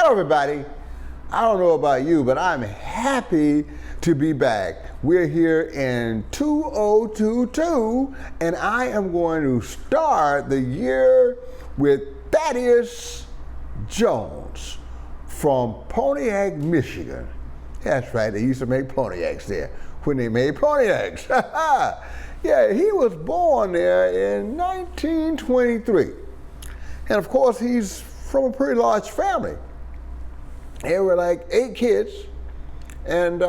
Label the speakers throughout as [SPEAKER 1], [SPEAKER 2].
[SPEAKER 1] Hello everybody. I don't know about you, but I'm happy to be back. We're here in 2022, and I am going to start the year with Thaddeus Jones from Pontiac, Michigan. That's right, they used to make Pontiacs there when they made Pontiacs. Yeah, he was born there in 1923. And of course, he's from a pretty large family. There were like 8 kids, and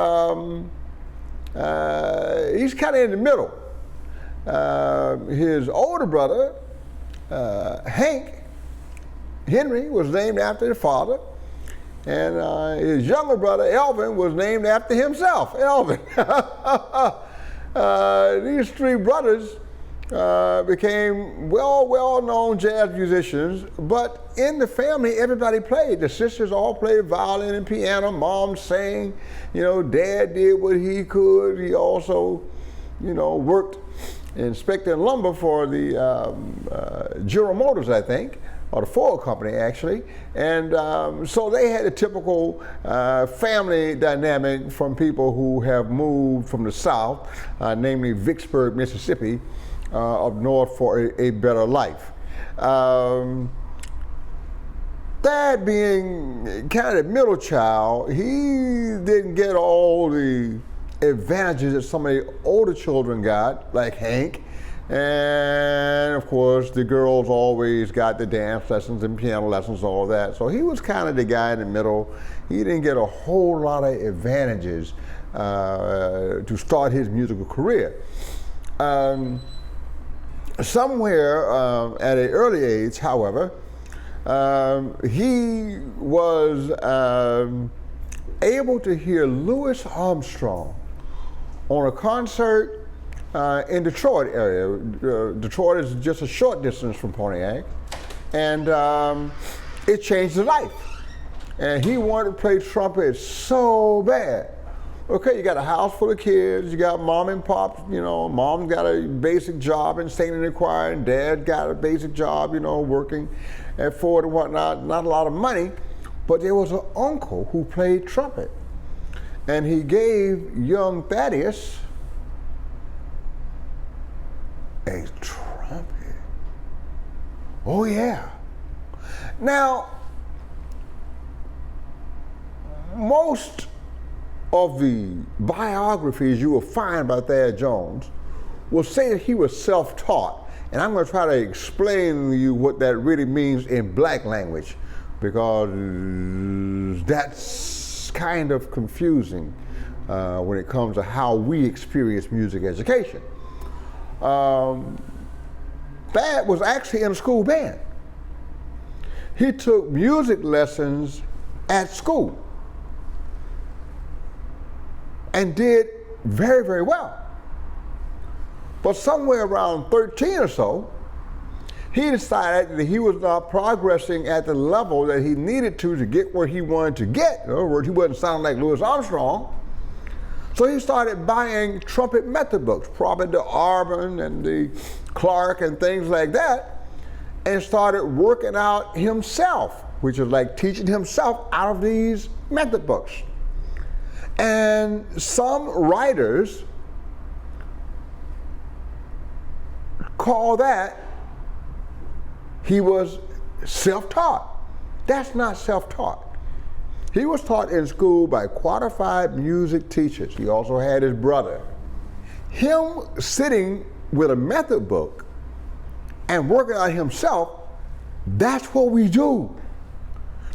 [SPEAKER 1] he's kind of in the middle. His older brother, Henry, was named after his father, and his younger brother, Elvin, was named after himself, Elvin. These 3 brothers became well-known jazz musicians, but in the family, everybody played. The sisters all played violin and piano. Mom sang. Dad did what he could. He also, worked inspecting lumber for the General Motors, I think, or the Ford Company, actually. And so they had a typical family dynamic from people who have moved from the South, namely Vicksburg, Mississippi, up north for a better life. Dad, being kind of the middle child, he didn't get all the advantages that some of the older children got, like Hank. And of course, the girls always got the dance lessons and piano lessons, all of that. So he was kind of the guy in the middle. He didn't get a whole lot of advantages to start his musical career. Somewhere at an early age, however, he was able to hear Louis Armstrong on a concert in Detroit area. Detroit is just a short distance from Pontiac, and it changed his life. And he wanted to play trumpet so bad. Okay, you got a house full of kids, you got mom and pop, mom got a basic job in singing in the choir, and dad got a basic job, working at Ford and whatnot, not a lot of money, but there was an uncle who played trumpet. And he gave young Thaddeus a trumpet. Oh yeah. Now, most of the biographies you will find about Thad Jones will say that he was self-taught. And I'm going to try to explain to you what that really means in black language, because that's kind of confusing when it comes to how we experience music education. Thad was actually in a school band. He took music lessons at school and did very, very well. But somewhere around 13 or so, he decided that he was not progressing at the level that he needed to get where he wanted to get. In other words, he wasn't sounding like Louis Armstrong. So he started buying trumpet method books, probably the Arbin and the Clark and things like that, and started working out himself, which is like teaching himself out of these method books. And some writers call that he was self-taught. That's not self-taught. He was taught in school by qualified music teachers. He also had his brother. Him sitting with a method book and working out himself, that's what we do.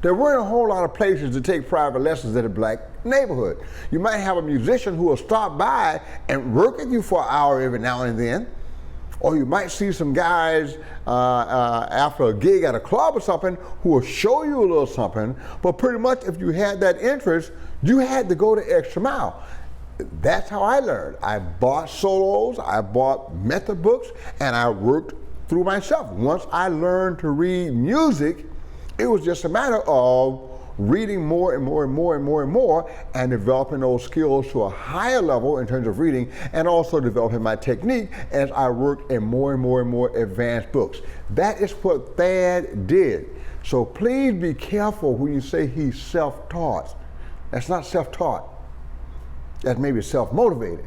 [SPEAKER 1] There weren't a whole lot of places to take private lessons in a black neighborhood. You might have a musician who will stop by and work with you for an hour every now and then. Or you might see some guys after a gig at a club or something who will show you a little something, but pretty much if you had that interest, you had to go the extra mile. That's how I learned. I bought solos, I bought method books, and I worked through myself. Once I learned to read music, it was just a matter of reading more and more and more and more and more, and developing those skills to a higher level in terms of reading, and also developing my technique as I worked in more and more and more advanced books. That is what Thad did. So please be careful when you say he's self-taught. That's not self-taught. That's maybe self-motivated,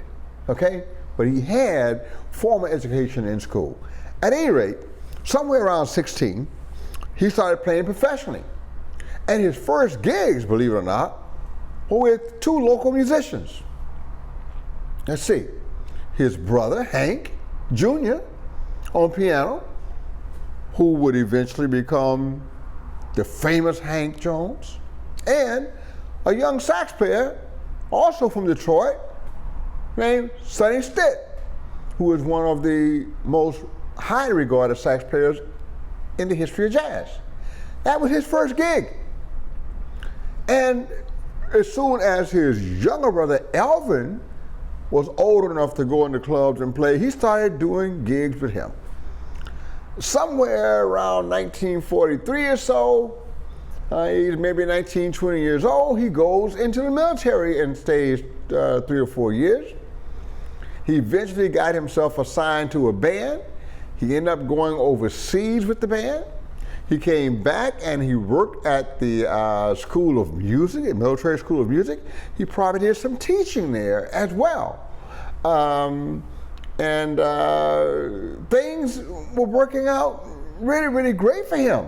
[SPEAKER 1] okay? But he had formal education in school. At any rate, somewhere around 16, he started playing professionally. And his first gigs, believe it or not, were with 2 local musicians. Let's see, his brother, Hank Jr., on piano, who would eventually become the famous Hank Jones, and a young sax player, also from Detroit, named Sonny Stitt, who was one of the most highly regarded sax players in the history of jazz. That was his first gig. And as soon as his younger brother, Elvin, was old enough to go into clubs and play, he started doing gigs with him. Somewhere around 1943 or so, he's maybe 19, 20 years old, he goes into the military and stays 3 or 4 years. He eventually got himself assigned to a band. He ended up going overseas with the band. He came back and he worked at the School of Music, the military School of Music. He probably did some teaching there as well. Things were working out really, really great for him.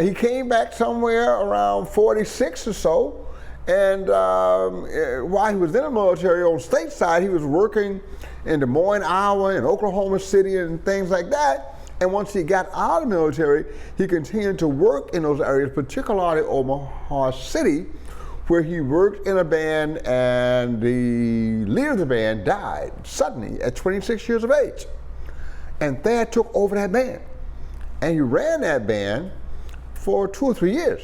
[SPEAKER 1] He came back somewhere around 46 or so, and while he was in the military on stateside, he was working in Des Moines, Iowa, and Oklahoma City and things like that. And once he got out of the military, he continued to work in those areas, particularly Omaha City, where he worked in a band, and the leader of the band died suddenly at 26 years of age. And Thad took over that band. And he ran that band for 2 or 3 years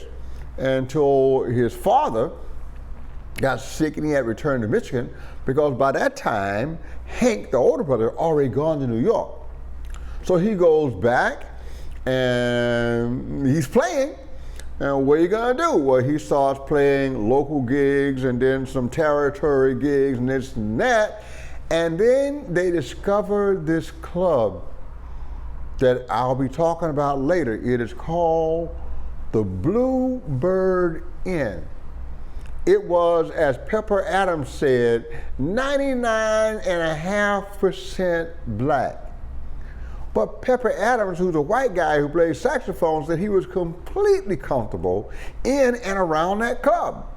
[SPEAKER 1] until his father got sick and he had returned to Michigan, because by that time, Hank, the older brother, had already gone to New York. So he goes back and he's playing. And what are you gonna do? Well, he starts playing local gigs and then some territory gigs and this and that. And then they discover this club that I'll be talking about later. It is called the Bluebird Inn. It was, as Pepper Adams said, 99.5% black. But Pepper Adams, who's a white guy who plays saxophone, said he was completely comfortable in and around that club.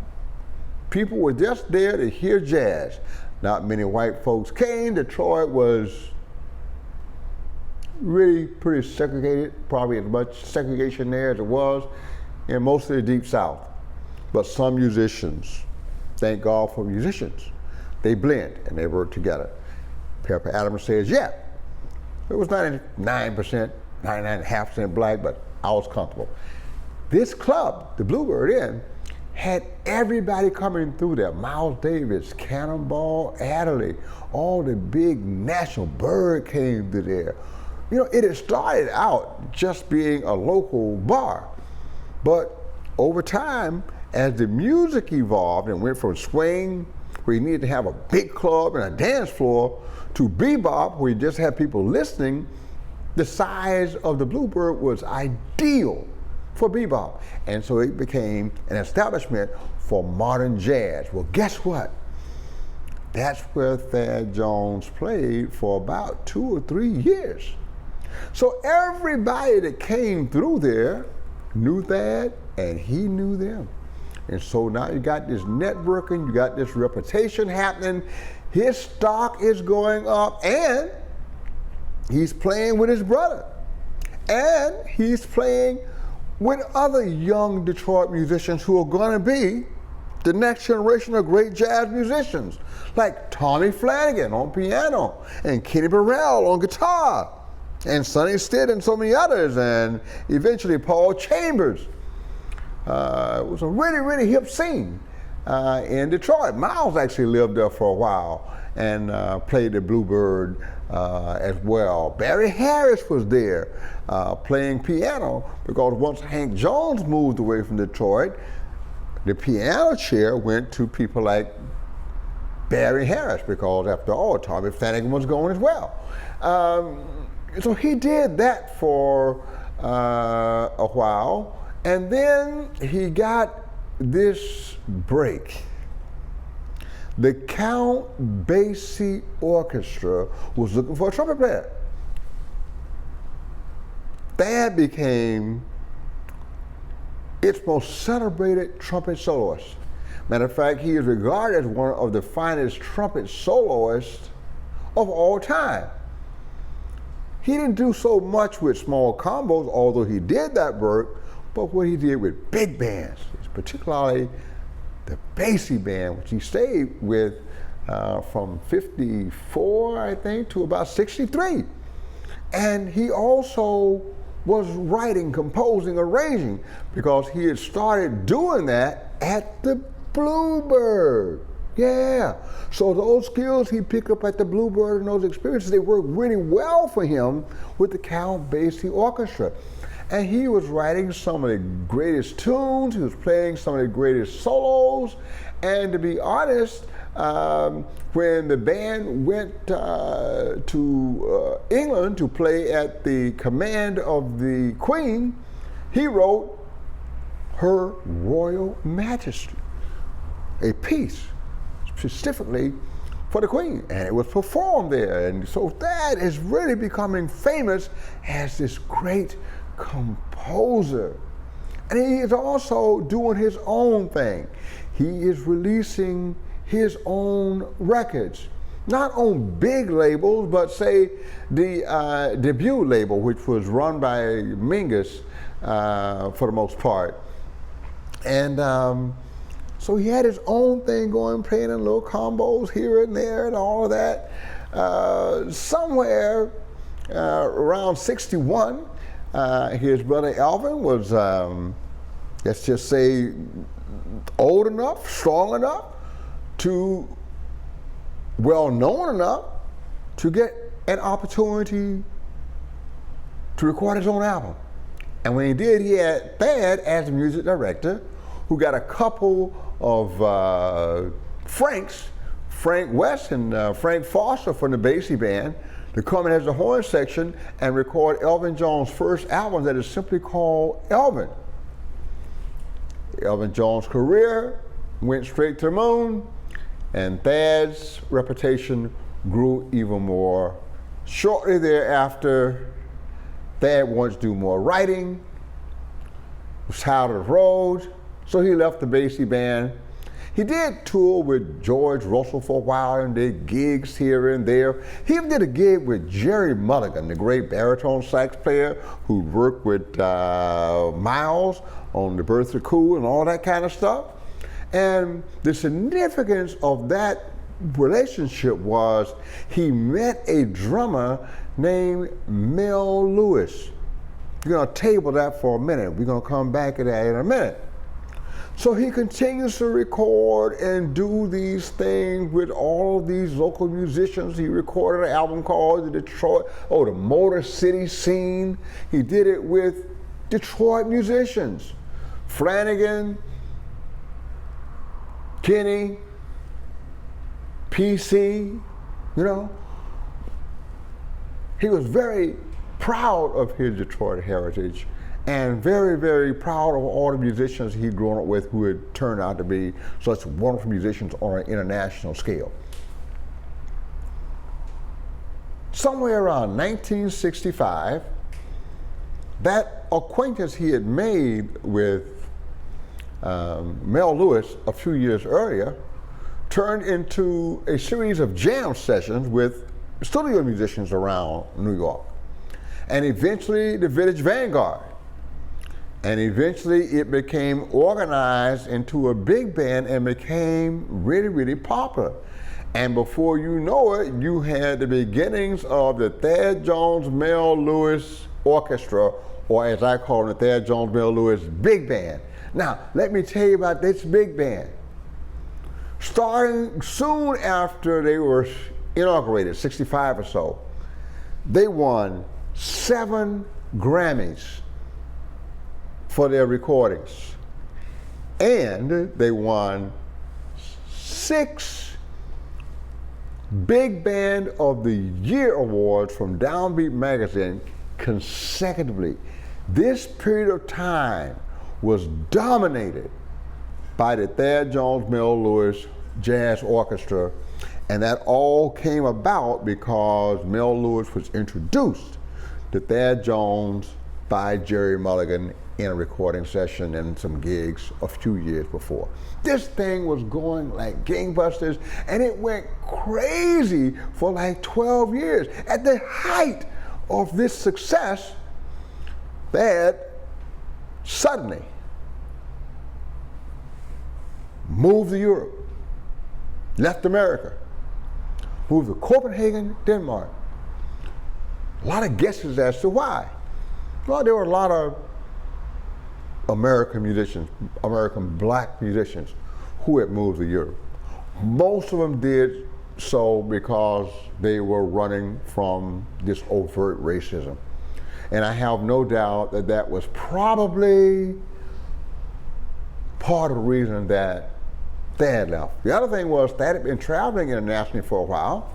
[SPEAKER 1] People were just there to hear jazz. Not many white folks came. Detroit was really pretty segregated, probably as much segregation there as it was in most of the Deep South. But some musicians, thank God for musicians, they blend and they work together. Pepper Adams says, yeah, it was 99%, 99.5% black, but I was comfortable. This club, the Bluebird Inn, had everybody coming through there. Miles Davis, Cannonball Adderley, all the big national Bird came through there. You know, it had started out just being a local bar, but over time, as the music evolved and went from swing, where you needed to have a big club and a dance floor, to bebop, where you just had people listening, the size of the Bluebird was ideal for bebop. And so it became an establishment for modern jazz. Well, guess what? That's where Thad Jones played for about 2 or 3 years. So everybody that came through there knew Thad, and he knew them. And so now you got this networking, you got this reputation happening, his stock is going up, and he's playing with his brother. And he's playing with other young Detroit musicians who are gonna be the next generation of great jazz musicians, like Tommy Flanagan on piano, and Kenny Burrell on guitar, and Sonny Stitt and so many others, and eventually Paul Chambers. It was a really, really hip scene in Detroit. Miles actually lived there for a while and played the Bluebird as well. Barry Harris was there playing piano, because once Hank Jones moved away from Detroit, The piano chair went to people like Barry Harris, because after all, Tommy Flanagan was going as well. So he did that for a while, and then he got this break. The Count Basie Orchestra was looking for a trumpet player. Thad became its most celebrated trumpet soloist. Matter of fact, he is regarded as one of the finest trumpet soloists of all time. He didn't do so much with small combos, although he did that work, but what he did with big bands, particularly the Basie band, which he stayed with from 54, I think, to about 63. And he also was writing, composing, arranging, because he had started doing that at the Bluebird. Yeah. So those skills he picked up at the Bluebird and those experiences, they worked really well for him with the Count Basie Orchestra. And he was writing some of the greatest tunes, he was playing some of the greatest solos, and to be honest, when the band went to England to play at the command of the Queen, he wrote Her Royal Majesty, a piece specifically for the Queen, and it was performed there. And so Thad is really becoming famous as this great composer. And he is also doing his own thing. He is releasing his own records, not on big labels, but say the debut label, which was run by Mingus for the most part. And so he had his own thing going, playing in little combos here and there and all of that. Somewhere around 61, his brother Alvin was, let's just say, old enough, strong enough, to well known enough to get an opportunity to record his own album. And when he did, he had Thad as the music director, who got a couple of Franks, Frank West and Frank Foster from the Basie band, to come in as the horn section and record Elvin Jones' first album that is simply called Elvin. Elvin Jones' career went straight to the moon, and Thad's reputation grew even more. Shortly thereafter, Thad wanted to do more writing, was tired of the road, so he left the Basie band. He did tour with George Russell for a while and did gigs here and there. He even did a gig with Jerry Mulligan, the great baritone sax player who worked with Miles on The Birth of Cool and all that kind of stuff. And the significance of that relationship was he met a drummer named Mel Lewis. We're going to table that for a minute. We're going to come back to that in a minute. So he continues to record and do these things with all of these local musicians. He recorded an album called the Motor City Scene. He did it with Detroit musicians. Flanagan, Kenny, PC, you know. He was very proud of his Detroit heritage and very, very proud of all the musicians he'd grown up with who had turned out to be such wonderful musicians on an international scale. Somewhere around 1965, that acquaintance he had made with Mel Lewis a few years earlier turned into a series of jam sessions with studio musicians around New York. And eventually the Village Vanguard. And eventually it became organized into a big band and became really, really popular. And before you know it, you had the beginnings of the Thad Jones Mel Lewis Orchestra, or as I call it, the Thad Jones Mel Lewis Big Band. Now, let me tell you about this big band. Starting soon after they were inaugurated, 65 or so, they won 7 Grammys for their recordings. And they won 6 Big Band of the Year awards from Downbeat magazine consecutively. This period of time was dominated by the Thad Jones Mel Lewis Jazz Orchestra, and that all came about because Mel Lewis was introduced to Thad Jones by Jerry Mulligan in a recording session and some gigs a few years before. This thing was going like gangbusters, and it went crazy for like 12 years. At the height of this success, Thad suddenly moved to Europe, left America, moved to Copenhagen, Denmark. A lot of guesses as to why. Well, there were a lot of American musicians, American black musicians, who had moved to Europe. Most of them did so because they were running from this overt racism. And I have no doubt that that was probably part of the reason that Thad left. The other thing was Thad had been traveling internationally for a while,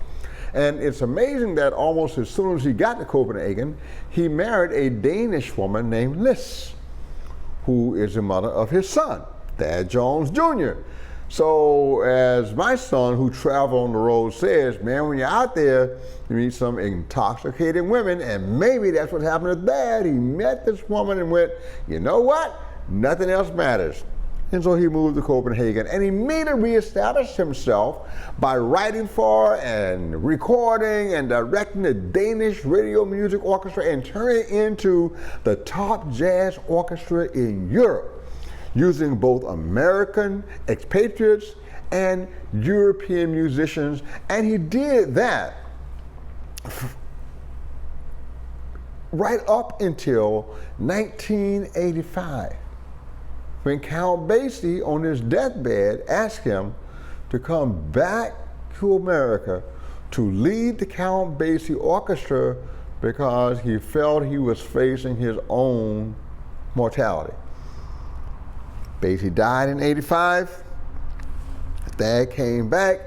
[SPEAKER 1] and it's amazing that almost as soon as he got to Copenhagen, he married a Danish woman named Lis, who is the mother of his son, Thad Jones Jr. So as my son who traveled on the road says, man, when you're out there, you meet some intoxicated women, and maybe that's what happened to Thad. He met this woman and went, you know what? Nothing else matters. And so he moved to Copenhagen, and he immediately reestablished himself by writing for and recording and directing the Danish Radio Music Orchestra and turning it into the top jazz orchestra in Europe, using both American expatriates and European musicians. And he did that right up until 1985. When Count Basie on his deathbed asked him to come back to America to lead the Count Basie Orchestra because he felt he was facing his own mortality. Basie died in '85. Thad came back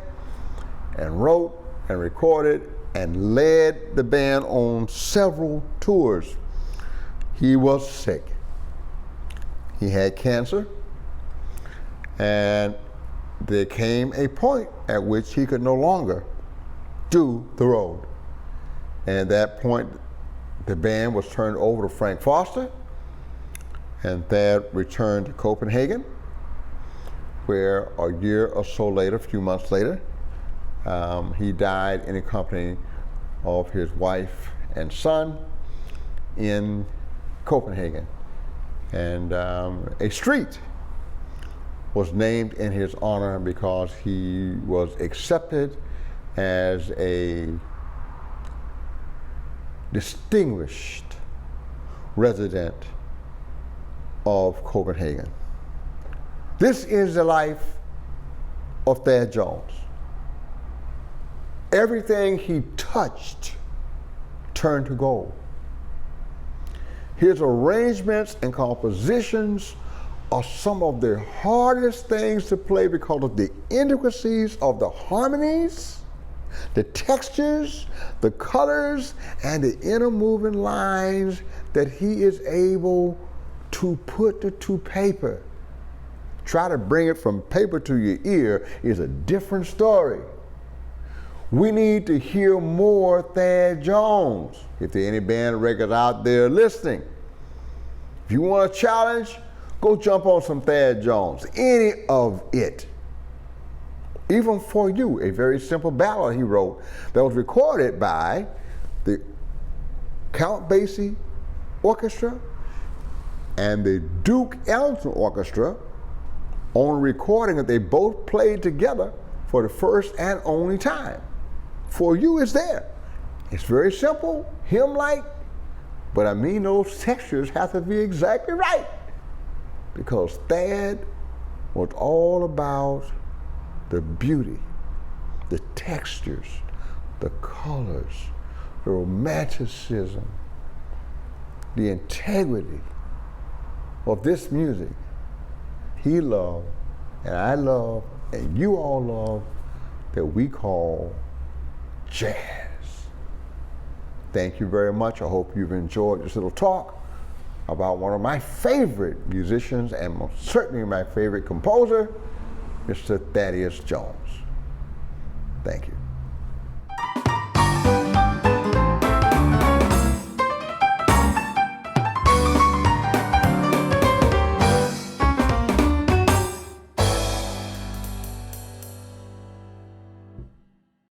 [SPEAKER 1] and wrote and recorded and led the band on several tours. He was sick. He had cancer, and there came a point at which he could no longer do the road. And at that point, the band was turned over to Frank Foster, and Thad returned to Copenhagen, where a year or so later, a few months later, he died in the company of his wife and son in Copenhagen. And a street was named in his honor because he was accepted as a distinguished resident of Copenhagen. This is the life of Thad Jones. Everything he touched turned to gold. His arrangements and compositions are some of the hardest things to play because of the intricacies of the harmonies, the textures, the colors, and the inner moving lines that he is able to put to paper. Try to bring it from paper to your ear is a different story. We need to hear more Thad Jones. If there are any band records out there listening, if you want a challenge, go jump on some Thad Jones, any of it. Even For You, a very simple ballad he wrote that was recorded by the Count Basie Orchestra and the Duke Ellington Orchestra on a recording that they both played together for the first and only time. For You is there. It's very simple, hymn-like, but I mean those textures have to be exactly right, because Thad was all about the beauty, the textures, the colors, the romanticism, the integrity of this music. he loved, and I love, and you all love, that we call jazz. Thank you very much. I hope you've enjoyed this little talk about one of my favorite musicians and most certainly my favorite composer, Mr. Thaddeus Jones. Thank you.